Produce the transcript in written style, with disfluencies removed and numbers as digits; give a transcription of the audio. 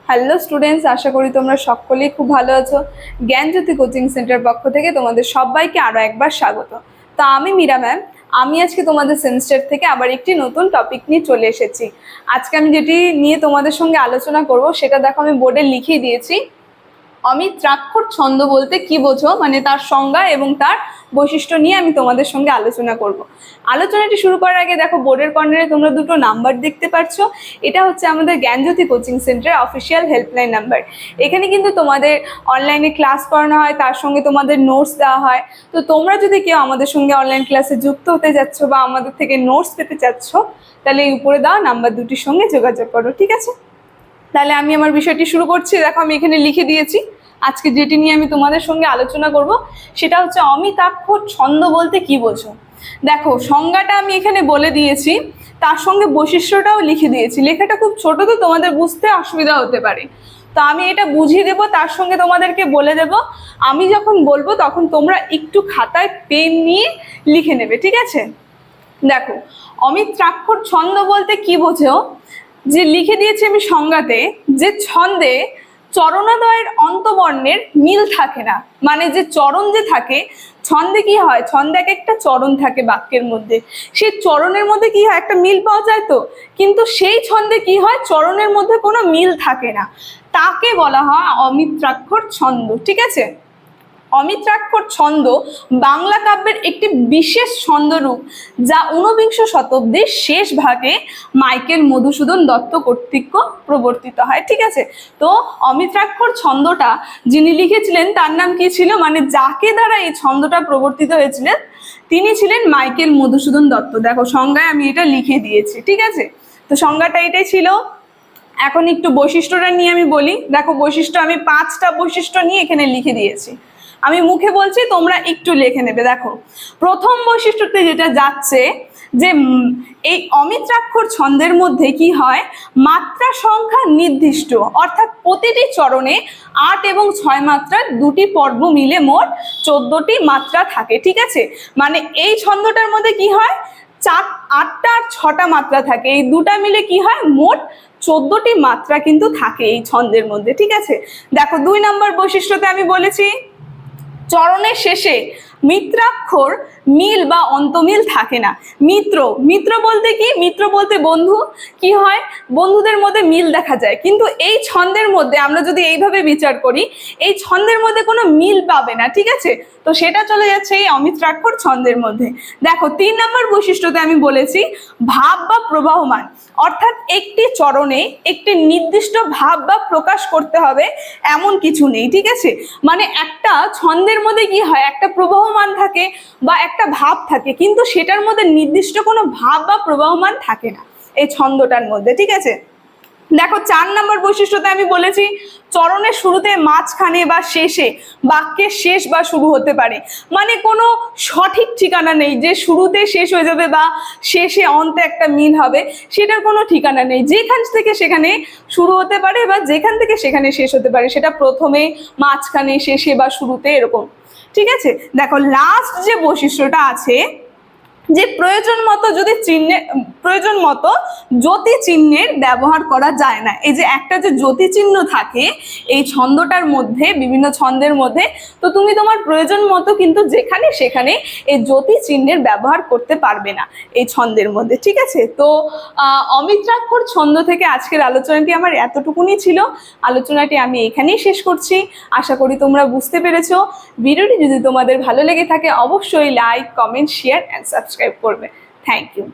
Hello students, আশা করি তোমরা সকলেই খুব ভালো আছো। জ্ঞানজ্যোতি কোচিং সেন্টার পক্ষ থেকে তোমাদের সবাইকে আরও একবার স্বাগত। তো আমি মীরা ম্যাম, আমি আজকে তোমাদের সেমিস্টার থেকে আবার একটি নতুন টপিক নিয়ে চলে এসেছি। আজকে আমি যেটি নিয়ে তোমাদের সঙ্গে আলোচনা করব সেটা দেখো আমি বোর্ডে লিখিয়ে দিয়েছি। অমিত্রাক্ষর ছন্দ বলতে কি বোঝো, মানে তার সংজ্ঞা এবং তার বৈশিষ্ট্য নিয়ে আমি তোমাদের সঙ্গে আলোচনা করব। আলোচনাটি শুরু করার আগে দেখো বোর্ডের কর্নারে তোমরা দুটো নাম্বার দেখতে পাচ্ছ। এটা হচ্ছে আমাদের জ্ঞানজ্যোতি কোচিং সেন্টারের অফিসিয়াল হেল্পলাইন নাম্বার। এখানে কিন্তু তোমাদের অনলাইনে ক্লাস করানো হয়, তার সঙ্গে তোমাদের নোটস দেওয়া হয়। তো তোমরা যদি কেউ আমাদের সঙ্গে অনলাইন ক্লাসে যুক্ত হতে যাচ্ছ বা আমাদের থেকে নোটস পেতে চাচ্ছ, তাহলে এই উপরে দেওয়া নাম্বার দুটির সঙ্গে যোগাযোগ করো, ঠিক আছে? তাহলে আমি আমার বিষয়টি শুরু করছি। দেখো আমি এখানে লিখে দিয়েছি আজকে যেটি নিয়ে আমি তোমাদের সঙ্গে আলোচনা করব সেটা হচ্ছে অমিতাক্ষর ছন্দ বলতে কি বোঝো। দেখো সংজ্ঞাটা আমি এখানে বলে দিয়েছি, তার সঙ্গে বৈশিষ্ট্যটাও লিখে দিয়েছি। লেখাটা খুব ছোট, তো তোমাদের বুঝতে অসুবিধা হতে পারে। তো আমি এটা বুঝিয়ে দেবো, তার সঙ্গে তোমাদেরকে বলে দেব। আমি যখন বলবো তখন তোমরা একটু খাতায় পেন নিয়ে লিখে নেবে, ঠিক আছে? দেখো অমিত্রাক্ষর ছন্দ বলতে কি বোঝো, যে লিখে দিয়েছি আমি সংজ্ঞাতে, যে ছন্দে চরণোদয়ের অন্তবর্ণের মিল থাকে না। মানে যে চরণ যে থাকে ছন্দে, কি হয় ছন্দে এক একটা চরণ থাকে বাক্যের মধ্যে, সেই চরণের মধ্যে কি হয় একটা মিল পাওয়া যায়। তো কিন্তু সেই ছন্দে কি হয় চরণের মধ্যে কোনো মিল থাকে না, তাকে বলা হয় অমিত্রাক্ষর ছন্দ, ঠিক আছে? অমিত্রাক্ষর ছন্দ বাংলা কাব্যের একটি বিশেষ ছন্দরূপ, যা ঊনবিংশ শতাব্দীর শেষ ভাগে মাইকেল মধুসূদন দত্ত কর্তৃক প্রবর্তিত হয়, ঠিক আছে? তো অমিত্রাক্ষর ছন্দটা যিনি লিখেছিলেন তার নাম কি ছিল, মানে যাকে দ্বারা এই ছন্দটা প্রবর্তিত হয়েছিলেন তিনি ছিলেন মাইকেল মধুসূদন দত্ত। দেখো সংজ্ঞায় আমি এটা লিখে দিয়েছি, ঠিক আছে? তো সংজ্ঞাটা এটাই ছিল। এখন একটু বৈশিষ্ট্যটা নিয়ে আমি বলি। দেখো বৈশিষ্ট্য আমি 5টা বৈশিষ্ট্য নিয়ে এখানে লিখে দিয়েছি, আমি মুখে বলছি, তোমরা একটু লিখে নেবে। দেখো প্রথম বৈশিষ্ট্যতে যেটা যাচ্ছে, যে এই অমিত্রাক্ষর ছন্দের মধ্যে কি হয় মাত্রা সংখ্যা নির্দিষ্ট, অর্থাৎ প্রতিটি চরণে 8 এবং 6 মাত্রার দুটি পর্ব মিলে মোট 14টি মাত্রা থাকে, ঠিক আছে? মানে এই ছন্দটার মধ্যে কি হয় 8টা আর 6টা মাত্রা থাকে, এই দুটা মিলে কি হয় মোট 14টি মাত্রা কিন্তু থাকে এই ছন্দের মধ্যে, ঠিক আছে? দেখো 2 নম্বর বৈশিষ্ট্যতে আমি বলেছি চরণের শেষে মিত্রাক্ষর মিল বা অন্তমিল থাকে না। মিত্র বলতে কি, মিত্র বলতে বন্ধু। কি হয় বন্ধুদের মধ্যে মিল দেখা যায়, কিন্তু এই ছন্দের মধ্যে আমরা যদি এইভাবে বিচার করি এই ছন্দের মধ্যে কোনো মিল পাবে না, ঠিক আছে? তো সেটা চলে যাচ্ছে এই অমিত্রাক্ষর ছন্দের মধ্যে। দেখো 3 নম্বর বৈশিষ্ট্যতে আমি বলেছি ভাব বা প্রবাহমান, অর্থাৎ একটি চরণে একটি নির্দিষ্ট ভাব বা প্রকাশ করতে হবে এমন কিছু নেই, ঠিক আছে? মানে একটা ছন্দের মধ্যে কি হয় একটা প্রবাহমান থাকে বা একটা ভাব থাকে, কিন্তু সেটার মধ্যে নির্দিষ্ট কোনো ভাব বা প্রবাহমান থাকে না এই ছন্দটার মধ্যে, ঠিক আছে? দেখো 4 নম্বর বৈশিষ্ট্যতে আমি বলেছি চরণের শুরুতে, মাঝখানে বা শেষে বাক্যের শেষ বা শুরু হতে পারে। মানে কোনো সঠিক ঠিকানা নেই যে শুরুতে শেষ হয়ে যাবে বা শেষে অন্তে একটা মিল হবে, সেটার কোনো ঠিকানা নেই। যেখান থেকে সেখানে শুরু হতে পারে বা যেখান থেকে সেখানে শেষ হতে পারে, সেটা প্রথমে, মাঝখানে, শেষে বা শুরুতে, এরকম, ঠিক আছে? দেখো লাস্ট যে বৈশিষ্ট্যটা আছে, যে প্রয়োজন মতো জ্যোতি চিহ্নের ব্যবহার করা যায় না। এই যে একটা যে জ্যোতি চিহ্ন থাকে এই ছন্দটার মধ্যে, বিভিন্ন ছন্দের মধ্যে, তো তুমি তোমার প্রয়োজন মতো কিন্তু যেখানে সেখানে এই জ্যোতি চিহ্নের ব্যবহার করতে পারবে না এই ছন্দের মধ্যে, ঠিক আছে? তো অমিত্রাক্ষর ছন্দ থেকে আজকের আলোচনাটি আমার এতটুকুনি ছিল। আলোচনাটি আমি এখানেই শেষ করছি। আশা করি তোমরা বুঝতে পেরেছো। ভিডিওটি যদি তোমাদের ভালো লেগে থাকে অবশ্যই like, comment, share and subscribe করবে। Thank you.